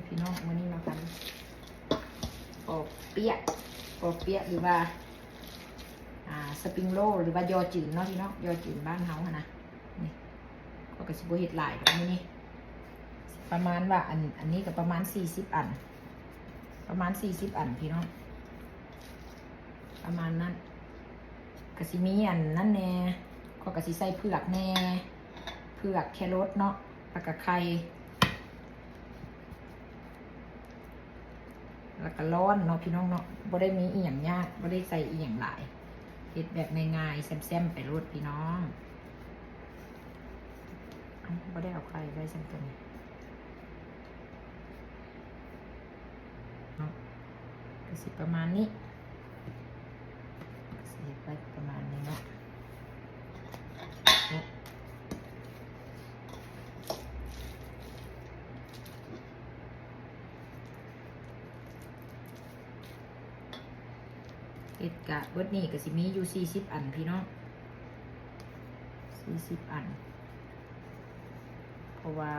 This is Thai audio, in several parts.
พี่น้องวันนี้มาทำปอเปี๊ยะหรือว่าสปริงโรลหรือว่ายอจืดเนาะพี่น้องยอจืดบ้านเฮาค่ะนะนี่ก็กระชิบเห็ดหลายแบบนี้ประมาณว่าอันนี้ก็ประมาณ40 อันประมาณ40 อันพี่น้องประมาณนั้นกระชิมีอันนั่นแน่ก็กระชิใส่เผือกแน่เผือกแครอทเนาะแล้วก็ไข่แล้วก็ร้อนเนาะพี่น้องเนาะบ่ได้มีอีหยังยากบ่ได้ใส่อีหยังหลายเฮ็ดแบบง่ายๆแซ่บๆไปรสพี่น้องบ่ได้เอาไข่ไว้ซั่นตัวนี้เนาะก็สิประมาณนี้ก็สิไปประมาณนี้เนาะเอ็ดกะเบิดนี่ก็สิมีอยู่40 อันพี่น้อง40 อันเพราะว่า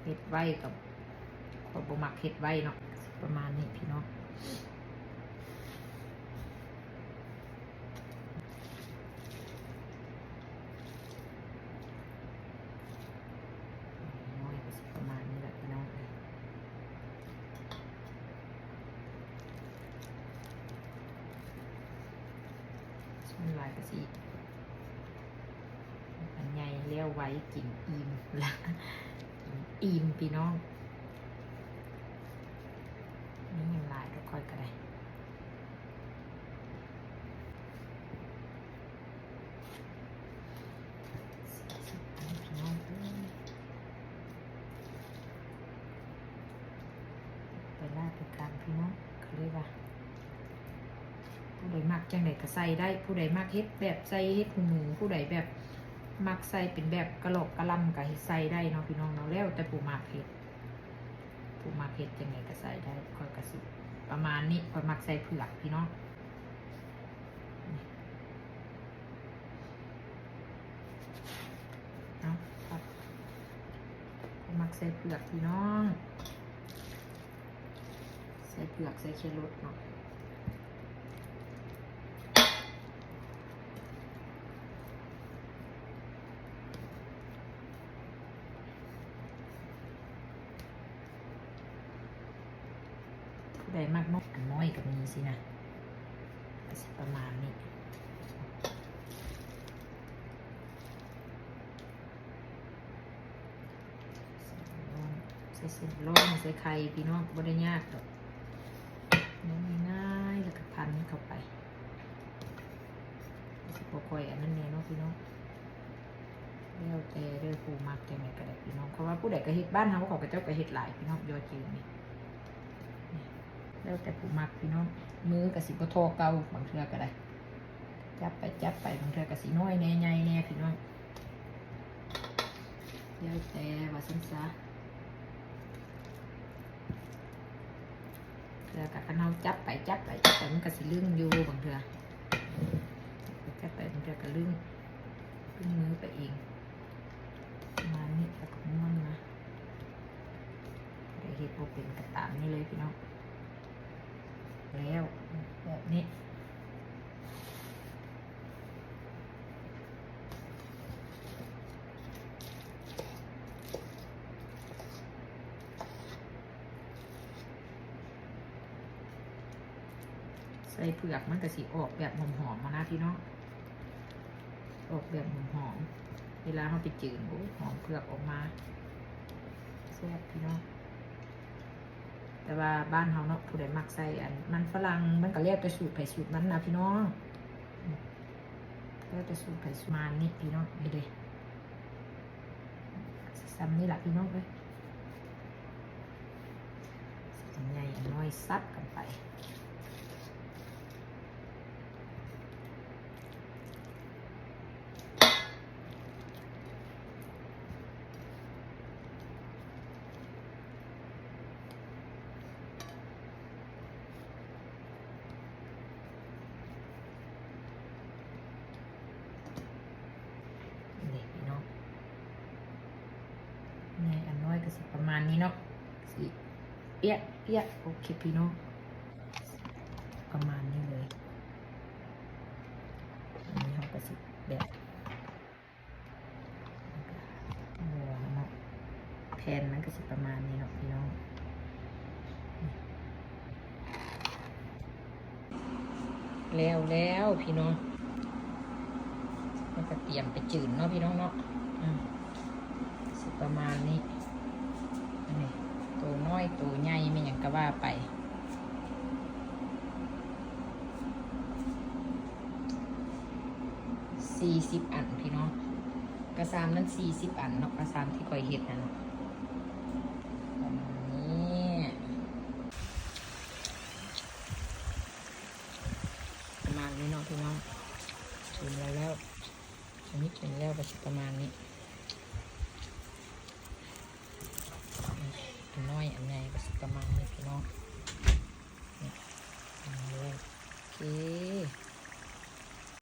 เฮ็ดไว้กับคนบ่มักเฮ็ดไว้เนาะประมาณนี้พี่น้องน้อยก็สิประมาณนี้แหละพี่น้องส่วนหลายก็สิอันใหญ่เลี้ยวไว้กินอิ่มละอิ่มพี่น้องนี่ยังลายก็ค่อยก็ได้พี่น้องไปลาดไปกลางพี่น้องเขาเรียกว่าผู้ใดมักจังใดก็ใส่ได้ผู้ใดมักเฮ็ดแบบใส่เฮ็ดหูหมูผู้ใดแบบมักใส่เป็นแบบกระโหลกกระลำก็ใส่ได้เนาะพี่น้องเนาะแล้วแต่ผู้มักเฮ็ดจังไดก็ใส่ได้ค่อยกระสิประมาณนี้ค่อยมักใส่เผือกพี่น้องเนาะครับค่อยมักใส่เผือกพี่น้องใส่เผือกใส่แครอทเนาะผู้ใดมากนกน้อยกับนี้สินะประมาณนี้ใส่เส้นร้อนใส่ไข่พี่น้องบ่ได้ยากหรอกง่ายๆแล้วก็พันเข้าไปสิบ่ค่อยอันนั้นแน่เนาะพี่น้องแล้วแต่เด้อผู้มักจังไดก็ได้พี่น้องเพราะว่าผู้ใดก็เฮ็ดบ้านเฮาเขาก็เจ้าก็เฮ็ดหลายพี่น้องยอจืดนี่แล้วแต่ผู้มักพี่น้องมือกับสิบโทเก่าบางเทื่อก็ได้จับไปบางเทื่อกับสิน้อยแน่ใหญ่แน่พี่น้องแล้วแต่ว่าซั่นซะเทื่อกับเราจับไปมันก็สิลึงอยู่บางเทื่อจับไปบางเทื่อก็ลึงมือไปเองประมาณนี้แล้วก็ม้วนนะได้เฮ็ดบ่เป็นกระตามนี่เลยพี่น้องแล้วแบบนี้ใส่เผือกมันก็สิออกแบบหอมๆมานะพี่น้องออกแบบหอมเวลาเขาไปจืดโอ้หอมเผือกออกมาแซ่บพี่น้องแต่ว่าบ้านเฮาเนาะผู้ใดมักใส่อันมันฝรั่งมันก็เรียกแต่สูตรไผ่สูตรมันนะพี่น้องแล้วแต่สูตรไผ่สูตรมันนี่พี่น้องนี่เลยซ้ำนี่แหละพี่น้องเลยอันใหญ่อันน้อยซับกันไปประมาณนี้เนาะ สิเปียกเปียกโอเคพี่น้องประมาณนี้เลยอันนี้เขาก็สิแบบหัวเนาะแผ่นมันก็สิประมาณนี้เนาะพี่น้องแล้วพี่น้องมันก็เตรียมไปจืดเนาะพี่น้องเนาะสิประมาณนี้นี่ตัวน้อยตัวใหญ่ไม่อย่างก็ว่าไป40 อันพี่น้องกระซามนั้น40 อันเนาะกระซามที่คอยเห็ดนะเนาะประมาณนี้ประมาณนี้เนาะพี่น้องถึงแล้วอันนี้ถึงแล้วก็ประมาณนี้อันน้อยอันใหญ่ก็ประมาณนี้พี่น้องนี่โอเค